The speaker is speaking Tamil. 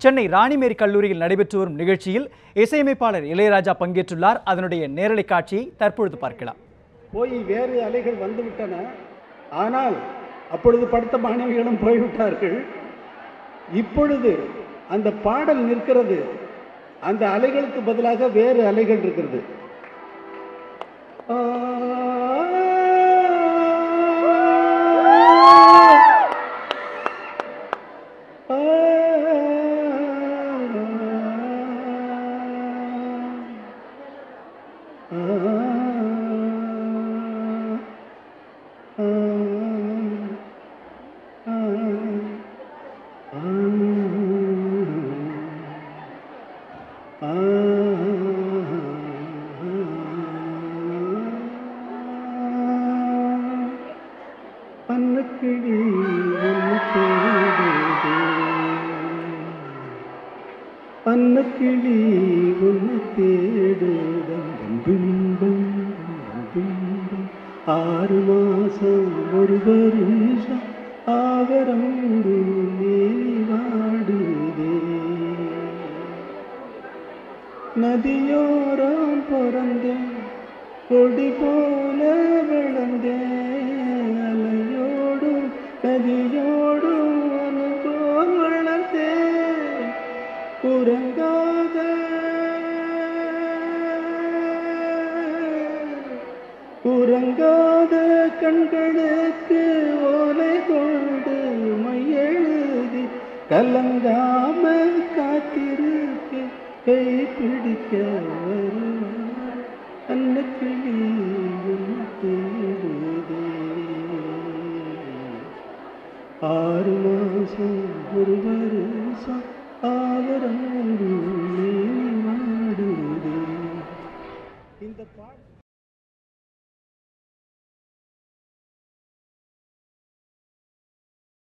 சென்னை ராணிமேரி கல்லூரியில் நடைபெற்று வரும் நிகழ்ச்சியில் இசையமைப்பாளர் இளையராஜா பங்கேற்றுள்ளார். அதனுடைய நேரலை காட்சியை தற்பொழுது பார்க்கலாம். போய் வேறு அலைகள் வந்துவிட்டன. ஆனால் அப்பொழுது படுத்த மாணவிகளும் போய்விட்டார்கள். இப்பொழுது அந்த பாடல் நிற்கிறது. அந்த அலைகளுக்கு பதிலாக வேறு அலைகள் இருக்கிறது. பன்னக்கிளி ஒன்று தேடுதே, பன்னக்கிளி ஒன்று தேடுதம் பிம்பம் பிம்பம் 6 மாசம் ஒரு வருஷம் ஆகரங்கு மேலி வாடுதே. நதியோரம் பிறந்தேன், கொடி போல விளந்தேன், அலையோடும் நதியோடும் அனுபவம் வளர்ந்தேன். உறங்காத உறங்காத கண்களுக்கு ஓலை கொண்டு மையெழுதி கலங்காம காத்திருக்க கை பிடிக்க வருவார் அன்னக்கிளி ஒன்று தேடுதே. 6 மாசம் ஒரு வருஷம் ஆவரங்கு மேலி வாடுதே. இந்த பாட்டு